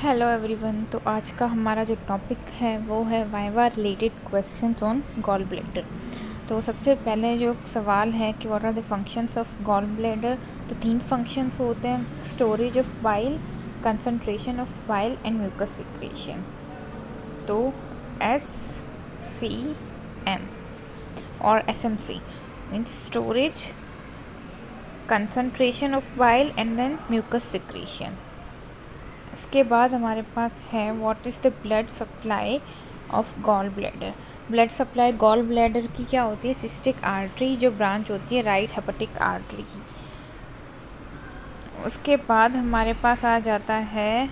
Hello everyone. तो आज का हमारा जो टॉपिक है वो है viva related questions on gall bladder. तो सबसे पहले जो सवाल है कि what are the functions of gall bladder. तो 3 फंक्शंस होते हैं: storage of bile, concentration of bile and mucus secretion. तो SCM और SMC means storage, concentration of bile and then mucus secretion. इसके बाद हमारे पास है what is the blood supply of gall bladder. Blood supply gall bladder की क्या होती है? सिस्टिक आर्टरी जो ब्रांच होती है राइट हेपेटिक आर्टरी की। उसके बाद हमारे पास आ जाता है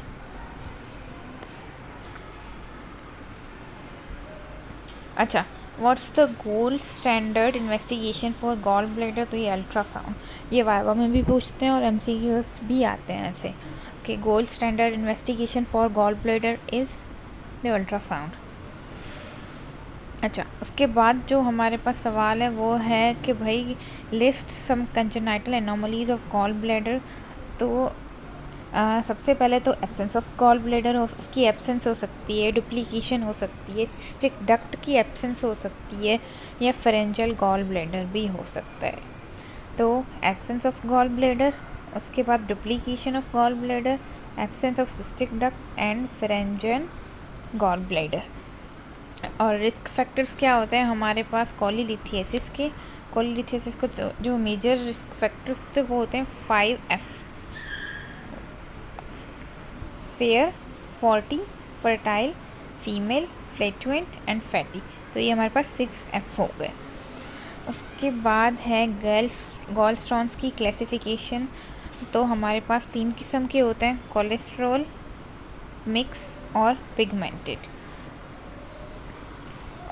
what's the gold standard investigation for gall bladder. तो ये अल्ट्रासाउंड, ये वाइवा में भी पूछते हैं और MCQs भी आते हैं ऐसे कि gold standard investigation for gall bladder is the ultrasound. उसके बाद जो हमारे पास सवाल है वो है कि भाई list some congenital anomalies of gall bladder. तो सबसे पहले तो एब्सेंस ऑफ गॉल ब्लैडर उसकी एब्सेंस हो सकती है, डुप्लीकेशन हो सकती है, सिस्टिक डक्ट की एब्सेंस हो सकती है, या फेरेंजियल गॉल ब्लैडर भी हो सकता है। तो एब्सेंस ऑफ गॉल ब्लैडर, उसके बाद duplication of gall bladder, absence of cystic duct and phrygian gall bladder. और रिस्क फैक्टर्स क्या होते हैं हमारे पास कोलीलिथियासिस के। कोलीलिथियासिस को जो मेजर रिस्क फैक्टर्स थे वो होते हैं 5F: fair, 40, fertile, female, flatulent and fatty. तो ये हमारे पास 6F हो गए। उसके बाद है गॉलस्टोन्स की क्लासिफिकेशन। तो हमारे पास 3 किस्म के होते हैं: कोलेस्ट्रॉल, मिक्स और पिगमेंटेड।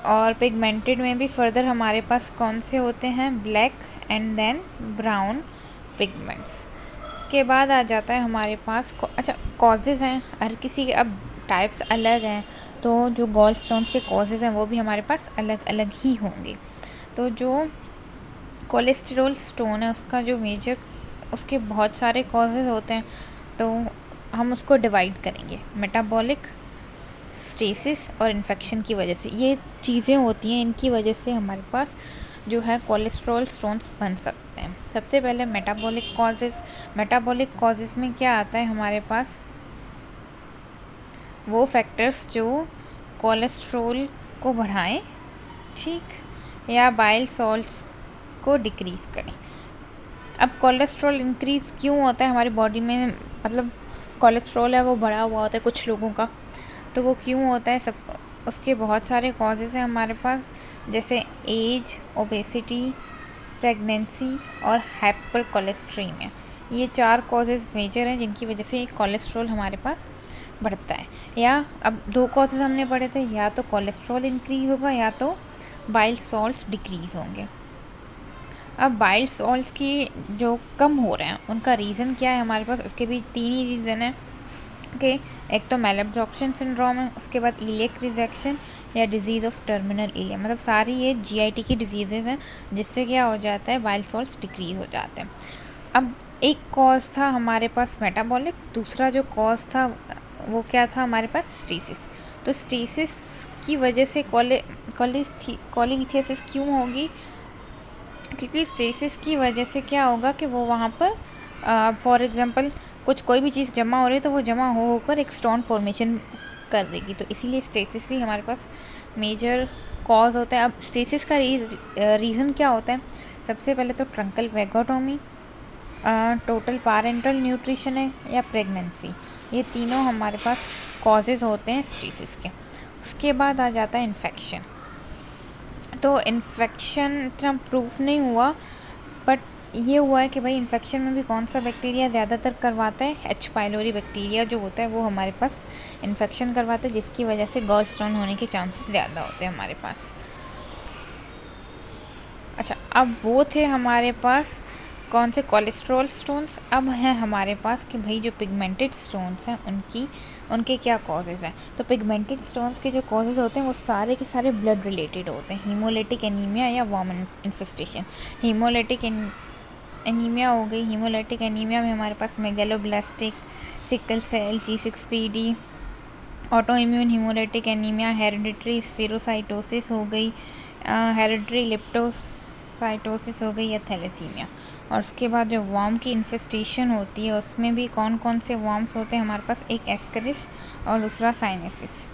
और पिगमेंटेड में भी फर्दर हमारे पास कौन से होते हैं? Black and then brown pigments. उसके बाद आ जाता है हमारे पास कॉजेज़ हैं हर किसी के, अब टाइप्स अलग हैं तो जो गॉल स्टोन्स के कॉजेज़ हैं वो भी हमारे पास अलग अलग ही होंगे। तो जो कोलेस्ट्रॉल स्टोन है उसका जो मेजर, उसके बहुत सारे कॉजेज़ होते हैं, तो हम उसको डिवाइड करेंगे मेटाबॉलिक, स्टेसिस और इन्फेक्शन की वजह से। ये चीज़ें होती हैं, इनकी वजह से हमारे पास जो है कोलेस्ट्रॉल स्टोन्स बन सकते हैं। सबसे पहले मेटाबॉलिक कॉजेज़। मेटाबॉलिक कॉजेज़ में क्या आता है हमारे पास? वो फैक्टर्स जो कोलेस्ट्रॉल को बढ़ाएं, ठीक, या बाइल सॉल्ट्स को डिक्रीज़ करें। अब कोलेस्ट्रॉल इंक्रीज़ क्यों होता है हमारी बॉडी में? मतलब कोलेस्ट्रॉल है वो बढ़ा हुआ होता है कुछ लोगों का, तो वो क्यों होता है? सब उसके बहुत सारे कॉजेज़ हैं हमारे पास, जैसे एज, ओबेसिटी, प्रेगनेंसी और हाइपर कोलेस्ट्रीमिया। ये 4 कॉजेज़ मेजर हैं जिनकी वजह से कोलेस्ट्रॉल हमारे पास बढ़ता है। या अब 2 कॉजेज़ हमने पढ़े थे, या तो कोलेस्ट्रॉल इंक्रीज़ होगा या तो बाइल सॉल्ट्स डिक्रीज़ होंगे। अब बाइल सॉल्ट्स की जो कम हो रहे हैं उनका रीज़न क्या है हमारे पास? उसके भी 3 ही रीज़न हैं कि एक तो मैलएब्जॉर्प्शन सिंड्रोम है, उसके बाद इलियक रिजेक्शन या डिजीज़ ऑफ टर्मिनल इलिया। मतलब सारी ये GIT की डिजीज़ेज़ हैं जिससे क्या हो जाता है? बाइल सॉल्ट्स डिक्रीज़ हो जाते हैं। अब एक कॉज था हमारे पास मेटाबॉलिक, दूसरा जो कॉज था वो क्या था हमारे पास? स्टेसिस। तो स्टेसिस की वजह से कोलीलिथियासिस क्यों होगी? क्योंकि स्टेसिस की वजह से क्या होगा कि वो वहाँ पर फॉर एग्ज़ाम्पल कोई भी चीज़ जमा हो रही है तो वो जमा होकर एक स्टोन फॉर्मेशन कर देगी, तो इसीलिए स्टेसिस भी हमारे पास मेजर कॉज होता है। अब स्टेसिस का रीज़न क्या होता है? सबसे पहले तो ट्रंकल वैगोटोमी, टोटल पैरेंटल न्यूट्रिशन है, या प्रेगनेंसी। ये तीनों हमारे पास कॉजेज़ होते हैं स्टेसिस के। उसके बाद आ जाता है इन्फेक्शन। तो इन्फेक्शन इतना प्रूफ नहीं हुआ, बट ये हुआ है कि भाई इन्फेक्शन में भी कौन सा बैक्टीरिया ज़्यादातर करवाता है? H. पाइलोरी बैक्टीरिया जो होता है वो हमारे पास इन्फेक्शन करवाता है, जिसकी वजह से गॉल स्टोन होने के चांसेस ज़्यादा होते हैं हमारे पास। अब वो थे हमारे पास कौन से? Cholesterol stones. अब हैं हमारे पास कि भाई जो पिगमेंटेड स्टोन्स हैं उनके क्या कॉजेज़ हैं। तो पिगमेंटेड स्टोन्स के जो कॉजेज़ होते हैं वो सारे के सारे ब्लड रिलेटेड होते हैं। हीमोलिटिक एनीमिया या वॉर्म इन्फेस्टेशन। हीमोलिटिक एनीमिया हो गई। हीमोलिटिक एनीमिया में हमारे पास megaloblastic, sickle cell, G6PD, auto immune haemolytic anaemia, hereditary spherocytosis हो गई, हेरिडिटरी लिप्टोसाइटोसिस हो गई या थैलेसीमिया। और उसके बाद जो वर्म की इन्फेस्टेशन होती है उसमें भी कौन कौन से वर्म्स होते हैं हमारे पास, एक एस्करिस और दूसरा साइनेसिस।